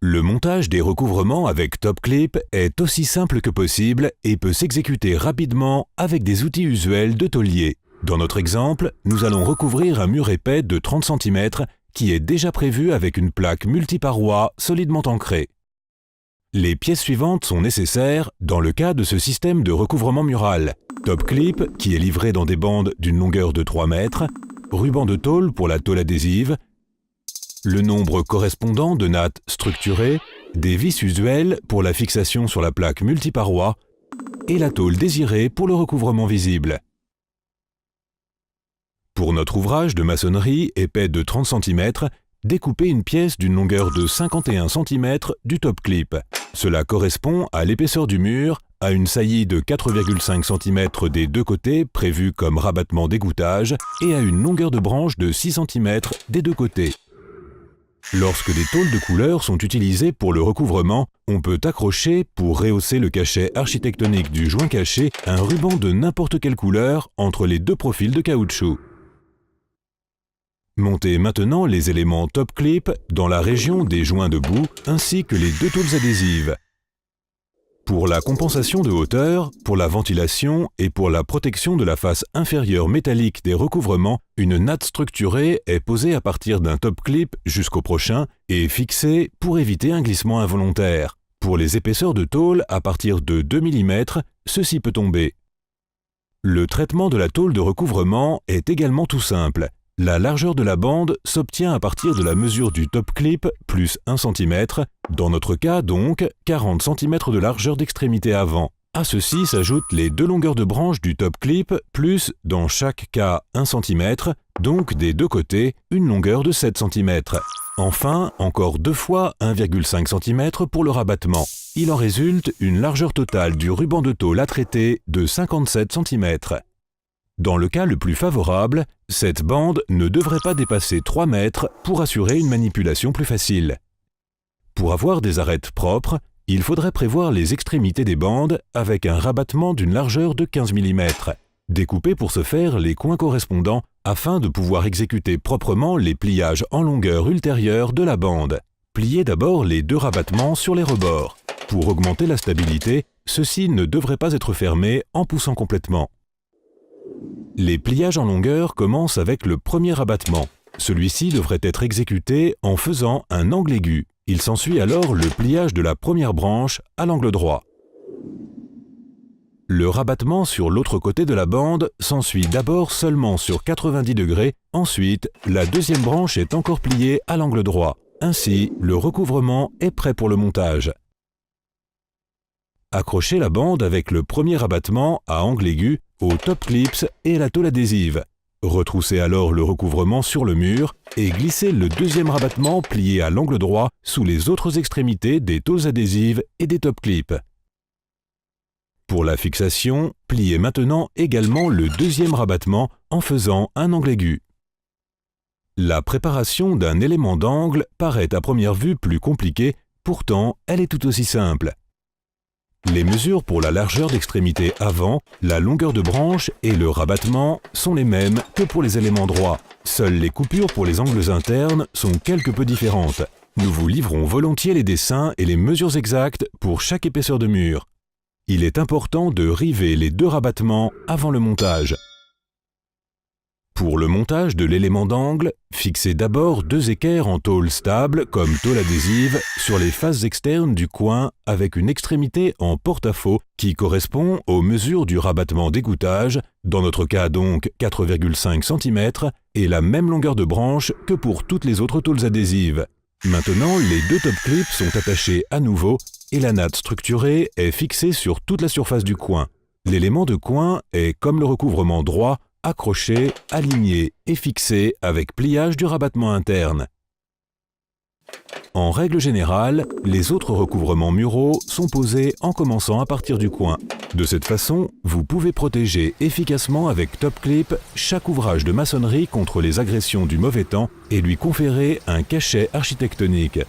Le montage des recouvrements avec TopClip est aussi simple que possible et peut s'exécuter rapidement avec des outils usuels de tôlier. Dans notre exemple, nous allons recouvrir un mur épais de 30 cm qui est déjà prévu avec une plaque multiparoi solidement ancrée. Les pièces suivantes sont nécessaires dans le cas de ce système de recouvrement mural. TopClip, qui est livré dans des bandes d'une longueur de 3 mètres, ruban de tôle pour la tôle adhésive, le nombre correspondant de nattes structurées, des vis usuelles pour la fixation sur la plaque multiparoi et la tôle désirée pour le recouvrement visible. Pour notre ouvrage de maçonnerie épais de 30 cm, découpez une pièce d'une longueur de 51 cm du TopClip. Cela correspond à l'épaisseur du mur, à une saillie de 4,5 cm des deux côtés prévue comme rabattement d'égouttage et à une longueur de branche de 6 cm des deux côtés. Lorsque des tôles de couleur sont utilisées pour le recouvrement, on peut accrocher, pour rehausser le cachet architectonique du joint caché, un ruban de n'importe quelle couleur entre les deux profils de caoutchouc. Montez maintenant les éléments TopClip dans la région des joints de bout ainsi que les deux tôles adhésives. Pour la compensation de hauteur, pour la ventilation et pour la protection de la face inférieure métallique des recouvrements, une natte structurée est posée à partir d'un TopClip jusqu'au prochain et fixée pour éviter un glissement involontaire. Pour les épaisseurs de tôle à partir de 2 mm, ceci peut tomber. Le traitement de la tôle de recouvrement est également tout simple. La largeur de la bande s'obtient à partir de la mesure du TopClip plus 1 cm, dans notre cas donc 40 cm de largeur d'extrémité avant. À ceci s'ajoutent les deux longueurs de branche du TopClip plus, dans chaque cas, 1 cm, donc des deux côtés, une longueur de 7 cm. Enfin, encore deux fois 1,5 cm pour le rabattement. Il en résulte une largeur totale du ruban de tôle à traiter de 57 cm. Dans le cas le plus favorable, cette bande ne devrait pas dépasser 3 mètres pour assurer une manipulation plus facile. Pour avoir des arêtes propres, il faudrait prévoir les extrémités des bandes avec un rabattement d'une largeur de 15 mm. Découpez pour ce faire les coins correspondants afin de pouvoir exécuter proprement les pliages en longueur ultérieure de la bande. Pliez d'abord les deux rabattements sur les rebords. Pour augmenter la stabilité, ceux-ci ne devraient pas être fermés en poussant complètement. Les pliages en longueur commencent avec le premier rabattement. Celui-ci devrait être exécuté en faisant un angle aigu. Il s'ensuit alors le pliage de la première branche à l'angle droit. Le rabattement sur l'autre côté de la bande s'ensuit d'abord seulement sur 90 degrés, ensuite la deuxième branche est encore pliée à l'angle droit. Ainsi, le recouvrement est prêt pour le montage. Accrochez la bande avec le premier rabattement à angle aigu aux TopClips et la tôle adhésive. Retroussez alors le recouvrement sur le mur et glissez le deuxième rabattement plié à l'angle droit sous les autres extrémités des tôles adhésives et des TopClips. Pour la fixation, pliez maintenant également le deuxième rabattement en faisant un angle aigu. La préparation d'un élément d'angle paraît à première vue plus compliquée, pourtant elle est tout aussi simple. Les mesures pour la largeur d'extrémité avant, la longueur de branche et le rabattement sont les mêmes que pour les éléments droits. Seules les coupures pour les angles internes sont quelque peu différentes. Nous vous livrons volontiers les dessins et les mesures exactes pour chaque épaisseur de mur. Il est important de river les deux rabattements avant le montage. Pour le montage de l'élément d'angle, fixez d'abord deux équerres en tôle stable comme tôle adhésive sur les faces externes du coin avec une extrémité en porte-à-faux qui correspond aux mesures du rabattement d'égouttage, dans notre cas donc 4,5 cm, et la même longueur de branche que pour toutes les autres tôles adhésives. Maintenant, les deux TopClips sont attachés à nouveau et la natte structurée est fixée sur toute la surface du coin. L'élément de coin est, comme le recouvrement droit, accroché, aligné et fixé avec pliage du rabattement interne. En règle générale, les autres recouvrements muraux sont posés en commençant à partir du coin. De cette façon, vous pouvez protéger efficacement avec TopClip chaque ouvrage de maçonnerie contre les agressions du mauvais temps et lui conférer un cachet architectonique.